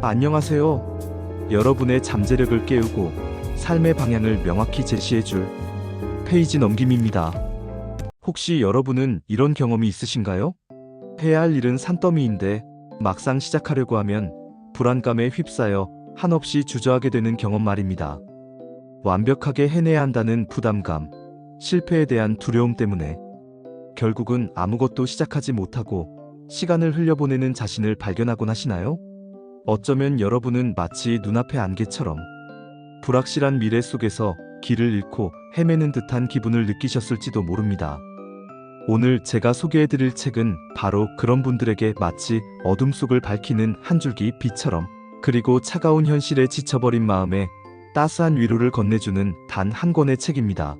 안녕하세요. 여러분의 잠재력을 깨우고 삶의 방향을 명확히 제시해줄 페이지 넘김입니다. 혹시 여러분은 이런 경험이 있으신가요? 해야 할 일은 산더미인데 막상 시작하려고 하면 불안감에 휩싸여 한없이 주저하게 되는 경험 말입니다. 완벽하게 해내야 한다는 부담감, 실패에 대한 두려움 때문에 결국은 아무것도 시작하지 못하고 시간을 흘려보내는 자신을 발견하곤 하시나요? 어쩌면 여러분은 마치 눈앞의 안개처럼 불확실한 미래 속에서 길을 잃고 헤매는 듯한 기분을 느끼셨을지도 모릅니다. 오늘 제가 소개해드릴 책은 바로 그런 분들에게 마치 어둠 속을 밝히는 한 줄기 빛처럼, 그리고 차가운 현실에 지쳐버린 마음에 따스한 위로를 건네주는 단 한 권의 책입니다.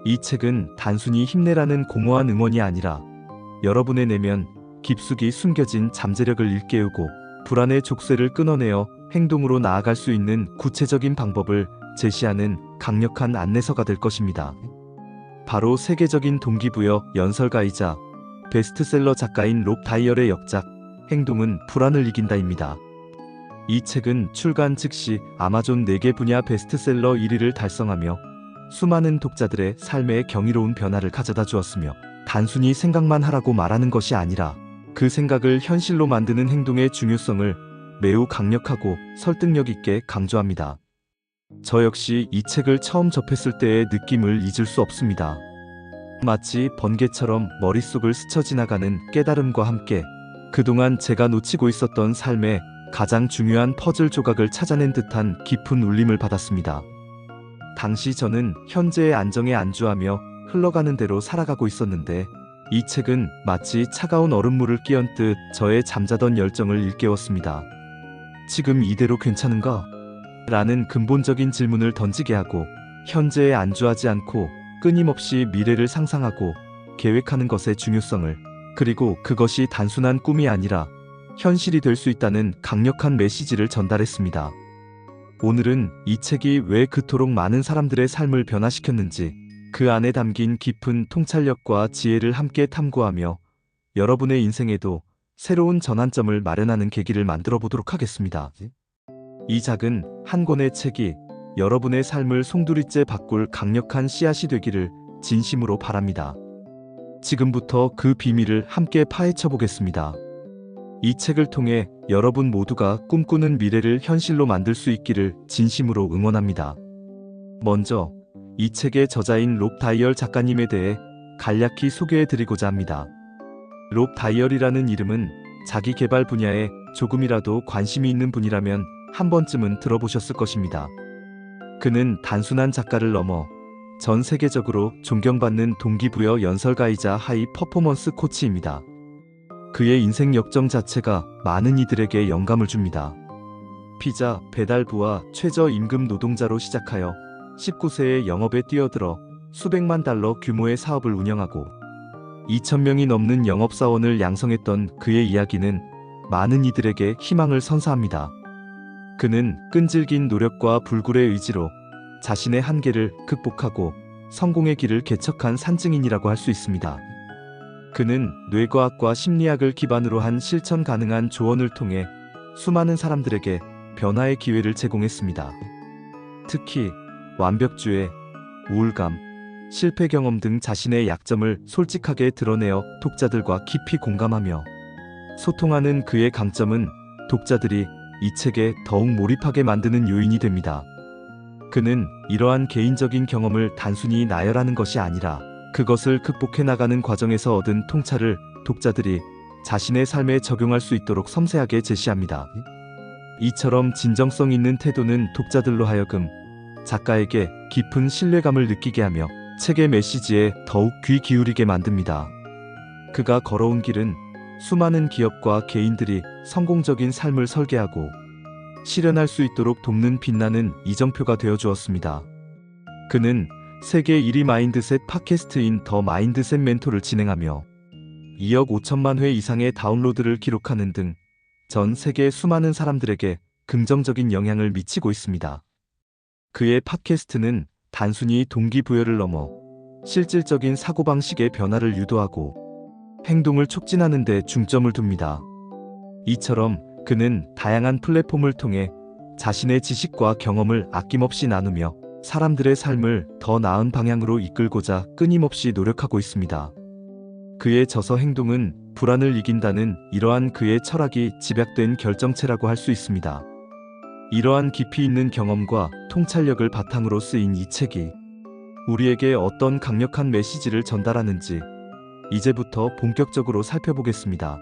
이 책은 단순히 힘내라는 공허한 응원이 아니라 여러분의 내면 깊숙이 숨겨진 잠재력을 일깨우고 불안의 족쇄를 끊어내어 행동으로 나아갈 수 있는 구체적인 방법을 제시하는 강력한 안내서가 될 것입니다. 바로 세계적인 동기부여 연설가이자 베스트셀러 작가인 롭 다이얼의 역작 행동은 불안을 이긴다입니다. 이 책은 출간 즉시 아마존 4개 분야 베스트셀러 1위를 달성하며 수많은 독자들의 삶에 경이로운 변화를 가져다 주었으며, 단순히 생각만 하라고 말하는 것이 아니라 그 생각을 현실로 만드는 행동의 중요성을 매우 강력하고 설득력 있게 강조합니다. 저 역시 이 책을 처음 접했을 때의 느낌을 잊을 수 없습니다. 마치 번개처럼 머릿속을 스쳐 지나가는 깨달음과 함께 그동안 제가 놓치고 있었던 삶의 가장 중요한 퍼즐 조각을 찾아낸 듯한 깊은 울림을 받았습니다. 당시 저는 현재의 안정에 안주하며 흘러가는 대로 살아가고 있었는데, 이 책은 마치 차가운 얼음물을 끼얹듯 저의 잠자던 열정을 일깨웠습니다. 지금 이대로 괜찮은가? 라는 근본적인 질문을 던지게 하고, 현재에 안주하지 않고 끊임없이 미래를 상상하고 계획하는 것의 중요성을, 그리고 그것이 단순한 꿈이 아니라 현실이 될 수 있다는 강력한 메시지를 전달했습니다. 오늘은 이 책이 왜 그토록 많은 사람들의 삶을 변화시켰는지, 그 안에 담긴 깊은 통찰력과 지혜를 함께 탐구하며 여러분의 인생에도 새로운 전환점을 마련하는 계기를 만들어 보도록 하겠습니다. 이 작은 한 권의 책이 여러분의 삶을 송두리째 바꿀 강력한 씨앗이 되기를 진심으로 바랍니다. 지금부터 그 비밀을 함께 파헤쳐 보겠습니다. 이 책을 통해 여러분 모두가 꿈꾸는 미래를 현실로 만들 수 있기를 진심으로 응원합니다. 먼저 이 책의 저자인 롭 다이얼 작가님에 대해 간략히 소개해드리고자 합니다. 롭 다이얼이라는 이름은 자기 개발 분야에 조금이라도 관심이 있는 분이라면 한 번쯤은 들어보셨을 것입니다. 그는 단순한 작가를 넘어 전 세계적으로 존경받는 동기부여 연설가이자 하이 퍼포먼스 코치입니다. 그의 인생 역정 자체가 많은 이들에게 영감을 줍니다. 피자 배달부와 최저임금 노동자로 시작하여 19세에 영업에 뛰어들어 수백만 달러 규모의 사업을 운영하고 2,000명이 넘는 영업사원을 양성했던 그의 이야기는 많은 이들에게 희망을 선사합니다. 그는 끈질긴 노력과 불굴의 의지로 자신의 한계를 극복하고 성공의 길을 개척한 산증인이라고 할 수 있습니다. 그는 뇌과학과 심리학을 기반으로 한 실천 가능한 조언을 통해 수많은 사람들에게 변화의 기회를 제공했습니다. 특히 완벽주의, 우울감, 실패 경험 등 자신의 약점을 솔직하게 드러내어 독자들과 깊이 공감하며 소통하는 그의 강점은 독자들이 이 책에 더욱 몰입하게 만드는 요인이 됩니다. 그는 이러한 개인적인 경험을 단순히 나열하는 것이 아니라 그것을 극복해 나가는 과정에서 얻은 통찰을 독자들이 자신의 삶에 적용할 수 있도록 섬세하게 제시합니다. 이처럼 진정성 있는 태도는 독자들로 하여금 작가에게 깊은 신뢰감을 느끼게 하며 책의 메시지에 더욱 귀 기울이게 만듭니다. 그가 걸어온 길은 수많은 기업과 개인들이 성공적인 삶을 설계하고 실현할 수 있도록 돕는 빛나는 이정표가 되어 주었습니다. 그는 세계 1위 마인드셋 팟캐스트인 더 마인드셋 멘토를 진행하며 2억 5천만 회 이상의 다운로드를 기록하는 등 전 세계 수많은 사람들에게 긍정적인 영향을 미치고 있습니다. 그의 팟캐스트는 단순히 동기부여를 넘어 실질적인 사고방식의 변화를 유도하고 행동을 촉진하는 데 중점을 둡니다. 이처럼 그는 다양한 플랫폼을 통해 자신의 지식과 경험을 아낌없이 나누며 사람들의 삶을 더 나은 방향으로 이끌고자 끊임없이 노력하고 있습니다. 그의 저서 행동은 불안을 이긴다는 이러한 그의 철학이 집약된 결정체라고 할 수 있습니다. 이러한 깊이 있는 경험과 통찰력을 바탕으로 쓰인 이 책이 우리에게 어떤 강력한 메시지를 전달하는지 이제부터 본격적으로 살펴보겠습니다.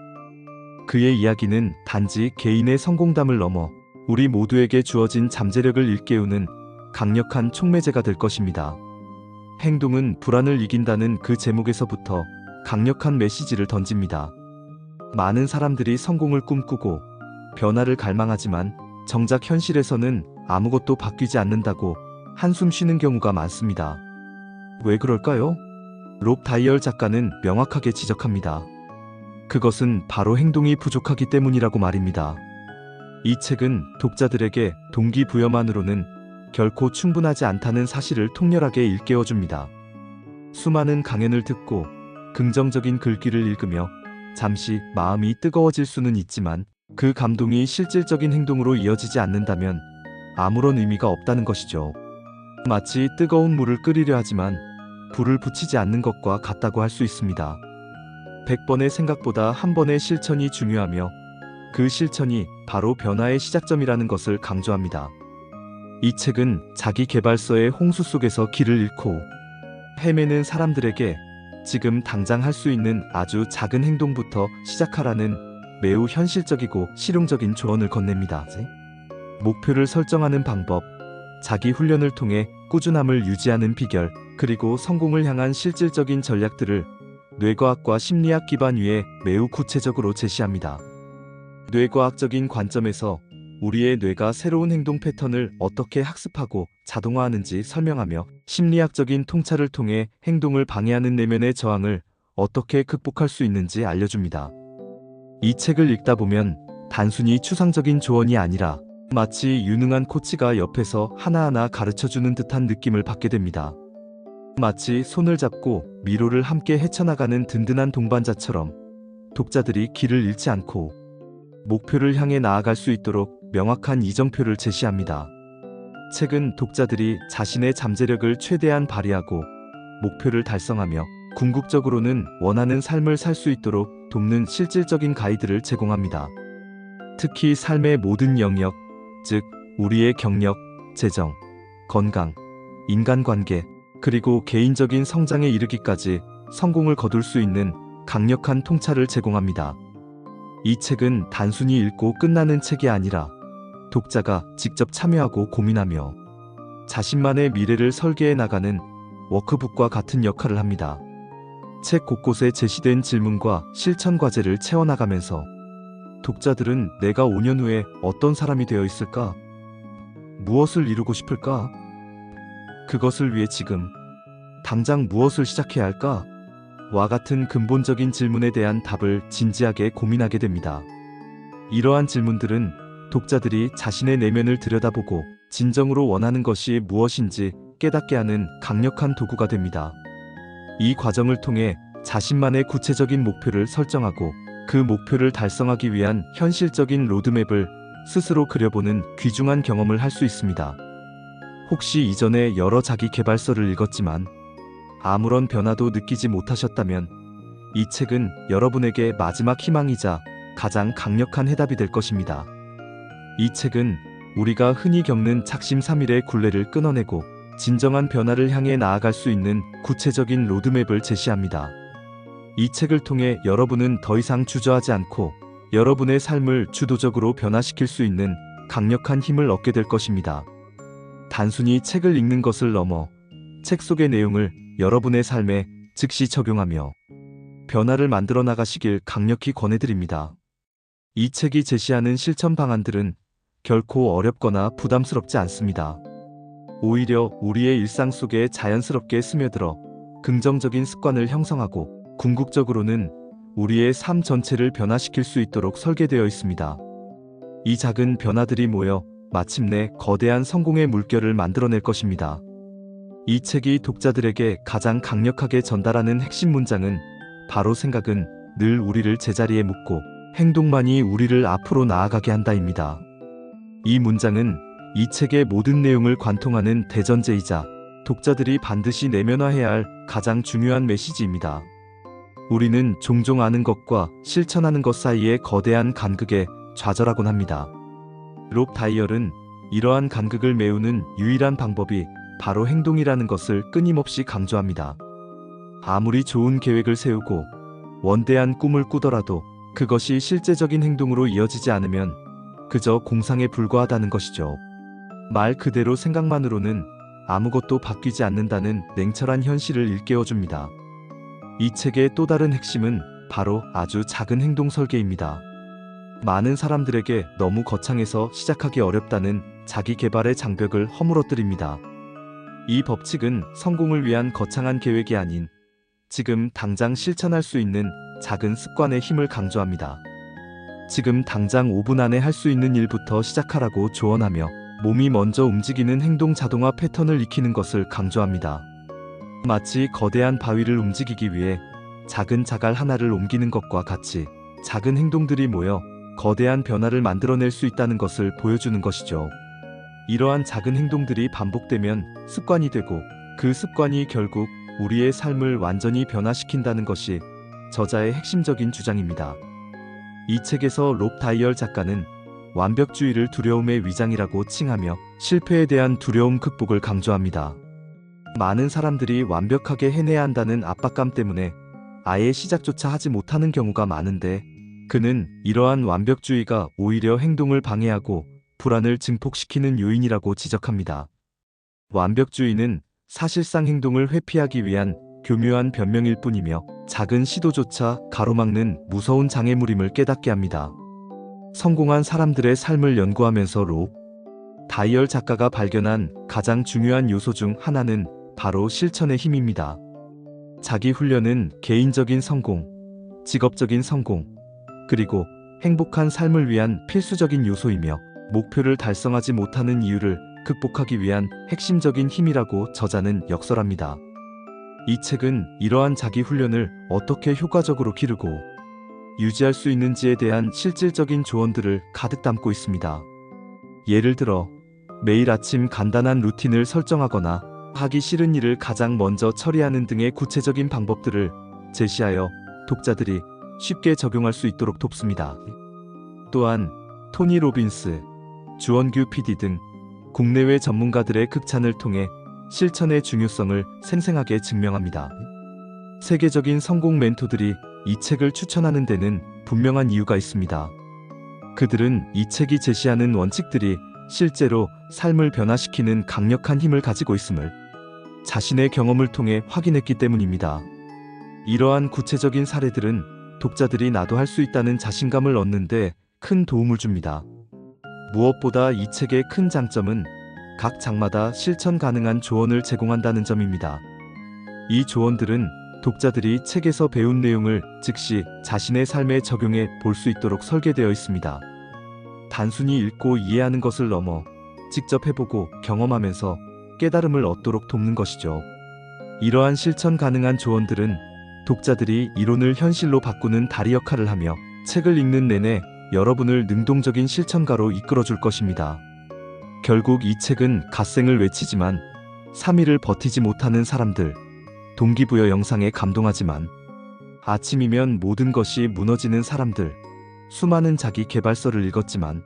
그의 이야기는 단지 개인의 성공담을 넘어 우리 모두에게 주어진 잠재력을 일깨우는 강력한 촉매제가 될 것입니다. 행동은 불안을 이긴다는 그 제목에서부터 강력한 메시지를 던집니다. 많은 사람들이 성공을 꿈꾸고 변화를 갈망하지만 정작 현실에서는 아무것도 바뀌지 않는다고 한숨 쉬는 경우가 많습니다. 왜 그럴까요? 롭 다이얼 작가는 명확하게 지적합니다. 그것은 바로 행동이 부족하기 때문이라고 말입니다. 이 책은 독자들에게 동기부여만으로는 결코 충분하지 않다는 사실을 통렬하게 일깨워줍니다. 수많은 강연을 듣고 긍정적인 글귀를 읽으며 잠시 마음이 뜨거워질 수는 있지만 그 감동이 실질적인 행동으로 이어지지 않는다면 아무런 의미가 없다는 것이죠. 마치 뜨거운 물을 끓이려 하지만 불을 붙이지 않는 것과 같다고 할 수 있습니다. 100번의 생각보다 한 번의 실천이 중요하며 그 실천이 바로 변화의 시작점이라는 것을 강조합니다. 이 책은 자기 개발서의 홍수 속에서 길을 잃고 헤매는 사람들에게 지금 당장 할 수 있는 아주 작은 행동부터 시작하라는 매우 현실적이고 실용적인 조언을 건넵니다. 목표를 설정하는 방법, 자기 훈련을 통해 꾸준함을 유지하는 비결, 그리고 성공을 향한 실질적인 전략들을 뇌과학과 심리학 기반 위에 매우 구체적으로 제시합니다. 뇌과학적인 관점에서 우리의 뇌가 새로운 행동 패턴을 어떻게 학습하고 자동화하는지 설명하며 심리학적인 통찰을 통해 행동을 방해하는 내면의 저항을 어떻게 극복할 수 있는지 알려줍니다. 이 책을 읽다 보면 단순히 추상적인 조언이 아니라 마치 유능한 코치가 옆에서 하나하나 가르쳐주는 듯한 느낌을 받게 됩니다. 마치 손을 잡고 미로를 함께 헤쳐나가는 든든한 동반자처럼 독자들이 길을 잃지 않고 목표를 향해 나아갈 수 있도록 명확한 이정표를 제시합니다. 책은 독자들이 자신의 잠재력을 최대한 발휘하고 목표를 달성하며 궁극적으로는 원하는 삶을 살 수 있도록 돕는 실질적인 가이드를 제공합니다. 특히 삶의 모든 영역, 즉 우리의 경력, 재정, 건강, 인간관계, 그리고 개인적인 성장에 이르기까지 성공을 거둘 수 있는 강력한 통찰을 제공합니다. 이 책은 단순히 읽고 끝나는 책이 아니라 독자가 직접 참여하고 고민하며 자신만의 미래를 설계해 나가는 워크북과 같은 역할을 합니다. 책 곳곳에 제시된 질문과 실천 과제를 채워나가면서 독자들은 내가 5년 후에 어떤 사람이 되어 있을까? 무엇을 이루고 싶을까? 그것을 위해 지금 당장 무엇을 시작해야 할까? 와 같은 근본적인 질문에 대한 답을 진지하게 고민하게 됩니다. 이러한 질문들은 독자들이 자신의 내면을 들여다보고 진정으로 원하는 것이 무엇인지 깨닫게 하는 강력한 도구가 됩니다. 이 과정을 통해 자신만의 구체적인 목표를 설정하고 그 목표를 달성하기 위한 현실적인 로드맵을 스스로 그려보는 귀중한 경험을 할 수 있습니다. 혹시 이전에 여러 자기 개발서를 읽었지만 아무런 변화도 느끼지 못하셨다면 이 책은 여러분에게 마지막 희망이자 가장 강력한 해답이 될 것입니다. 이 책은 우리가 흔히 겪는 작심삼일의 굴레를 끊어내고 진정한 변화를 향해 나아갈 수 있는 구체적인 로드맵을 제시합니다. 이 책을 통해 여러분은 더 이상 주저하지 않고 여러분의 삶을 주도적으로 변화시킬 수 있는 강력한 힘을 얻게 될 것입니다. 단순히 책을 읽는 것을 넘어 책 속의 내용을 여러분의 삶에 즉시 적용하며 변화를 만들어 나가시길 강력히 권해드립니다. 이 책이 제시하는 실천 방안들은 결코 어렵거나 부담스럽지 않습니다. 오히려 우리의 일상 속에 자연스럽게 스며들어 긍정적인 습관을 형성하고 궁극적으로는 우리의 삶 전체를 변화시킬 수 있도록 설계되어 있습니다. 이 작은 변화들이 모여 마침내 거대한 성공의 물결을 만들어낼 것입니다. 이 책이 독자들에게 가장 강력하게 전달하는 핵심 문장은 바로 생각은 늘 우리를 제자리에 묶고 행동만이 우리를 앞으로 나아가게 한다입니다. 이 문장은 이 책의 모든 내용을 관통하는 대전제이자 독자들이 반드시 내면화해야 할 가장 중요한 메시지입니다. 우리는 종종 아는 것과 실천하는 것 사이의 거대한 간극에 좌절하곤 합니다. 롭 다이얼은 이러한 간극을 메우는 유일한 방법이 바로 행동이라는 것을 끊임없이 강조합니다. 아무리 좋은 계획을 세우고 원대한 꿈을 꾸더라도 그것이 실제적인 행동으로 이어지지 않으면 그저 공상에 불과하다는 것이죠. 말 그대로 생각만으로는 아무것도 바뀌지 않는다는 냉철한 현실을 일깨워줍니다. 이 책의 또 다른 핵심은 바로 아주 작은 행동 설계입니다. 많은 사람들에게 너무 거창해서 시작하기 어렵다는 자기 개발의 장벽을 허물어뜨립니다. 이 법칙은 성공을 위한 거창한 계획이 아닌 지금 당장 실천할 수 있는 작은 습관의 힘을 강조합니다. 지금 당장 5분 안에 할 수 있는 일부터 시작하라고 조언하며 몸이 먼저 움직이는 행동 자동화 패턴을 익히는 것을 강조합니다. 마치 거대한 바위를 움직이기 위해 작은 자갈 하나를 옮기는 것과 같이 작은 행동들이 모여 거대한 변화를 만들어낼 수 있다는 것을 보여주는 것이죠. 이러한 작은 행동들이 반복되면 습관이 되고 그 습관이 결국 우리의 삶을 완전히 변화시킨다는 것이 저자의 핵심적인 주장입니다. 이 책에서 롭 다이얼 작가는 완벽주의를 두려움의 위장이라고 칭하며 실패에 대한 두려움 극복을 강조합니다. 많은 사람들이 완벽하게 해내야 한다는 압박감 때문에 아예 시작조차 하지 못하는 경우가 많은데 그는 이러한 완벽주의가 오히려 행동을 방해하고 불안을 증폭시키는 요인이라고 지적합니다. 완벽주의는 사실상 행동을 회피하기 위한 교묘한 변명일 뿐이며 작은 시도조차 가로막는 무서운 장애물임을 깨닫게 합니다. 성공한 사람들의 삶을 연구하면서 롭 다이얼 작가가 발견한 가장 중요한 요소 중 하나는 바로 실천의 힘입니다. 자기 훈련은 개인적인 성공, 직업적인 성공, 그리고 행복한 삶을 위한 필수적인 요소이며 목표를 달성하지 못하는 이유를 극복하기 위한 핵심적인 힘이라고 저자는 역설합니다. 이 책은 이러한 자기 훈련을 어떻게 효과적으로 기르고 유지할 수 있는지에 대한 실질적인 조언들을 가득 담고 있습니다. 예를 들어 매일 아침 간단한 루틴을 설정하거나 하기 싫은 일을 가장 먼저 처리하는 등의 구체적인 방법들을 제시하여 독자들이 쉽게 적용할 수 있도록 돕습니다. 또한 토니 로빈스, 주원규 PD 등 국내외 전문가들의 극찬을 통해 실천의 중요성을 생생하게 증명합니다. 세계적인 성공 멘토들이 이 책을 추천하는 데는 분명한 이유가 있습니다. 그들은 이 책이 제시하는 원칙들이 실제로 삶을 변화시키는 강력한 힘을 가지고 있음을 자신의 경험을 통해 확인했기 때문입니다. 이러한 구체적인 사례들은 독자들이 나도 할 수 있다는 자신감을 얻는데 큰 도움을 줍니다. 무엇보다 이 책의 큰 장점은 각 장마다 실천 가능한 조언을 제공한다는 점입니다. 이 조언들은 독자들이 책에서 배운 내용을 즉시 자신의 삶에 적용해 볼 수 있도록 설계되어 있습니다. 단순히 읽고 이해하는 것을 넘어 직접 해보고 경험하면서 깨달음을 얻도록 돕는 것이죠. 이러한 실천 가능한 조언들은 독자들이 이론을 현실로 바꾸는 다리 역할을 하며 책을 읽는 내내 여러분을 능동적인 실천가로 이끌어줄 것입니다. 결국 이 책은 갓생을 외치지만 3일을 버티지 못하는 사람들, 동기부여 영상에 감동하지만 아침이면 모든 것이 무너지는 사람들, 수많은 자기 개발서를 읽었지만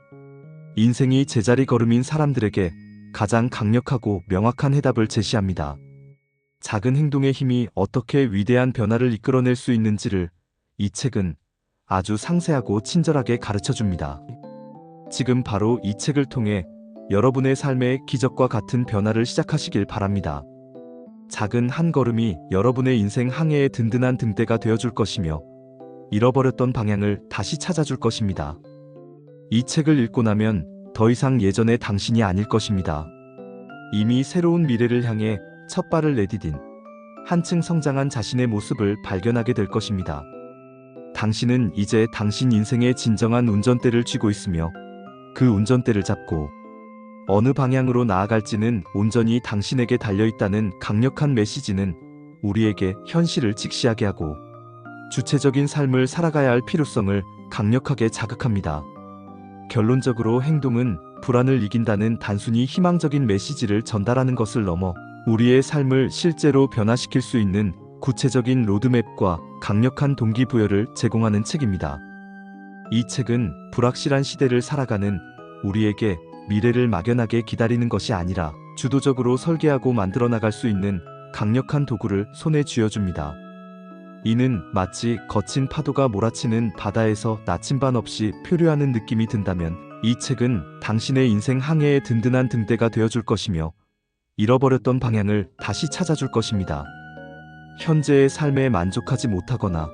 인생이 제자리 걸음인 사람들에게 가장 강력하고 명확한 해답을 제시합니다. 작은 행동의 힘이 어떻게 위대한 변화를 이끌어낼 수 있는지를 이 책은 아주 상세하고 친절하게 가르쳐줍니다. 지금 바로 이 책을 통해 여러분의 삶의 기적과 같은 변화를 시작하시길 바랍니다. 작은 한 걸음이 여러분의 인생 항해의 든든한 등대가 되어줄 것이며 잃어버렸던 방향을 다시 찾아줄 것입니다. 이 책을 읽고 나면 더 이상 예전의 당신이 아닐 것입니다. 이미 새로운 미래를 향해 첫 발을 내디딘 한층 성장한 자신의 모습을 발견하게 될 것입니다. 당신은 이제 당신 인생의 진정한 운전대를 쥐고 있으며 그 운전대를 잡고 어느 방향으로 나아갈지는 온전히 당신에게 달려있다는 강력한 메시지는 우리에게 현실을 직시하게 하고 주체적인 삶을 살아가야 할 필요성을 강력하게 자극합니다. 결론적으로 행동은 불안을 이긴다는 단순히 희망적인 메시지를 전달하는 것을 넘어 우리의 삶을 실제로 변화시킬 수 있는 구체적인 로드맵과 강력한 동기부여를 제공하는 책입니다. 이 책은 불확실한 시대를 살아가는 우리에게 미래를 막연하게 기다리는 것이 아니라 주도적으로 설계하고 만들어 나갈 수 있는 강력한 도구를 손에 쥐어줍니다. 이는 마치 거친 파도가 몰아치는 바다에서 나침반 없이 표류하는 느낌이 든다면 이 책은 당신의 인생 항해의 든든한 등대가 되어줄 것이며 잃어버렸던 방향을 다시 찾아줄 것입니다. 현재의 삶에 만족하지 못하거나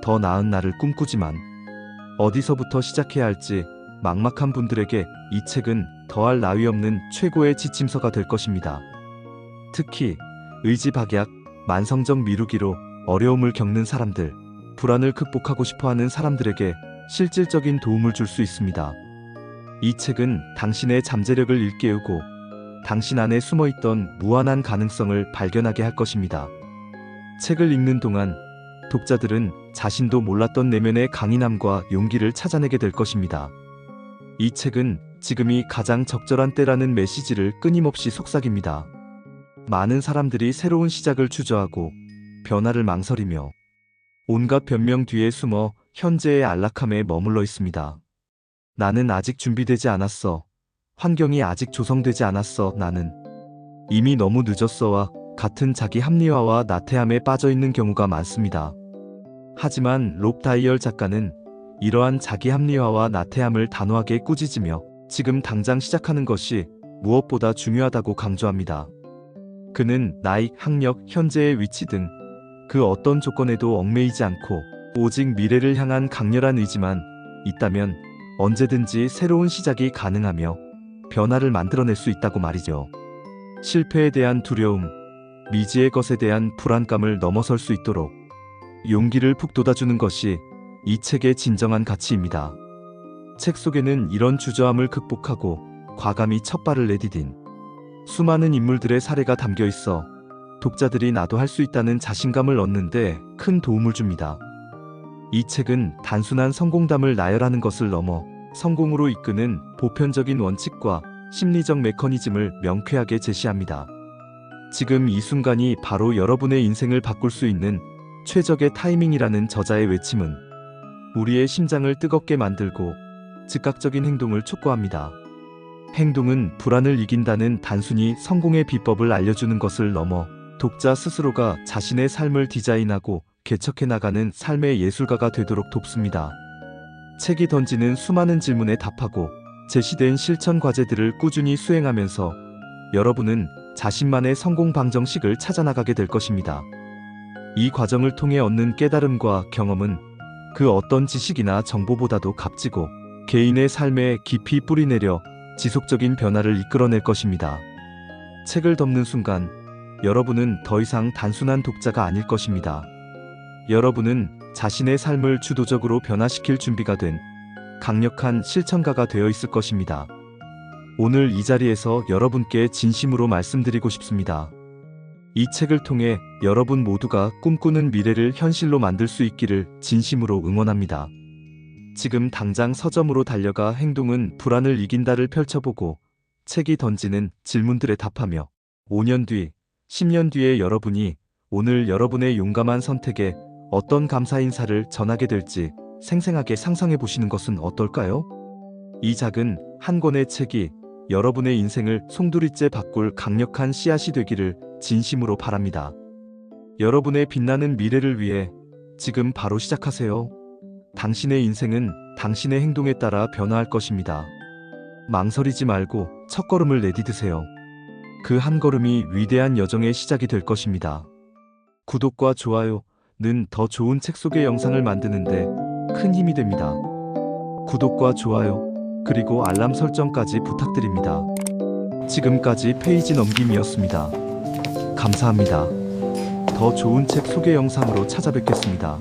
더 나은 날을 꿈꾸지만 어디서부터 시작해야 할지 막막한 분들에게 이 책은 더할 나위 없는 최고의 지침서가 될 것입니다. 특히 의지박약, 만성적 미루기로 어려움을 겪는 사람들, 불안을 극복하고 싶어하는 사람들에게 실질적인 도움을 줄 수 있습니다. 이 책은 당신의 잠재력을 일깨우고 당신 안에 숨어있던 무한한 가능성을 발견하게 할 것입니다. 책을 읽는 동안 독자들은 자신도 몰랐던 내면의 강인함과 용기를 찾아내게 될 것입니다. 이 책은 지금이 가장 적절한 때라는 메시지를 끊임없이 속삭입니다. 많은 사람들이 새로운 시작을 주저하고 변화를 망설이며 온갖 변명 뒤에 숨어 현재의 안락함에 머물러 있습니다. 나는 아직 준비되지 않았어. 환경이 아직 조성되지 않았어. 나는 이미 너무 늦었어와 같은 자기 합리화와 나태함에 빠져 있는 경우가 많습니다. 하지만 롭 다이얼 작가는 이러한 자기 합리화와 나태함을 단호하게 꾸짖으며 지금 당장 시작하는 것이 무엇보다 중요하다고 강조합니다. 그는 나이, 학력, 현재의 위치 등 그 어떤 조건에도 얽매이지 않고 오직 미래를 향한 강렬한 의지만 있다면 언제든지 새로운 시작이 가능하며 변화를 만들어낼 수 있다고 말이죠. 실패에 대한 두려움, 미지의 것에 대한 불안감을 넘어설 수 있도록 용기를 북돋아주는 것이 이 책의 진정한 가치입니다. 책 속에는 이런 주저함을 극복하고 과감히 첫 발을 내디딘 수많은 인물들의 사례가 담겨 있어 독자들이 나도 할 수 있다는 자신감을 얻는데 큰 도움을 줍니다. 이 책은 단순한 성공담을 나열하는 것을 넘어 성공으로 이끄는 보편적인 원칙과 심리적 메커니즘을 명쾌하게 제시합니다. 지금 이 순간이 바로 여러분의 인생을 바꿀 수 있는 최적의 타이밍이라는 저자의 외침은 우리의 심장을 뜨겁게 만들고 즉각적인 행동을 촉구합니다. 행동은 불안을 이긴다는 단순히 성공의 비법을 알려주는 것을 넘어 독자 스스로가 자신의 삶을 디자인하고 개척해 나가는 삶의 예술가가 되도록 돕습니다. 책이 던지는 수많은 질문에 답하고 제시된 실천 과제들을 꾸준히 수행하면서 여러분은 자신만의 성공 방정식을 찾아나가게 될 것입니다. 이 과정을 통해 얻는 깨달음과 경험은 그 어떤 지식이나 정보보다도 값지고 개인의 삶에 깊이 뿌리내려 지속적인 변화를 이끌어낼 것입니다. 책을 덮는 순간 여러분은 더 이상 단순한 독자가 아닐 것입니다. 여러분은 자신의 삶을 주도적으로 변화시킬 준비가 된 강력한 실천가가 되어 있을 것입니다. 오늘 이 자리에서 여러분께 진심으로 말씀드리고 싶습니다. 이 책을 통해 여러분 모두가 꿈꾸는 미래를 현실로 만들 수 있기를 진심으로 응원합니다. 지금 당장 서점으로 달려가 행동은 불안을 이긴다를 펼쳐보고 책이 던지는 질문들에 답하며 5년 뒤, 10년 뒤에 여러분이 오늘 여러분의 용감한 선택에 어떤 감사 인사를 전하게 될지 생생하게 상상해 보시는 것은 어떨까요? 이 작은 한 권의 책이 여러분의 인생을 송두리째 바꿀 강력한 씨앗이 되기를 진심으로 바랍니다. 여러분의 빛나는 미래를 위해 지금 바로 시작하세요. 당신의 인생은 당신의 행동에 따라 변화할 것입니다. 망설이지 말고 첫걸음을 내디드세요. 그 한 걸음이 위대한 여정의 시작이 될 것입니다. 구독과 좋아요는 더 좋은 책 속의 영상을 만드는데 큰 힘이 됩니다. 구독과 좋아요, 그리고 알람 설정까지 부탁드립니다. 지금까지 페이지 넘김이었습니다. 감사합니다. 더 좋은 책 소개 영상으로 찾아뵙겠습니다.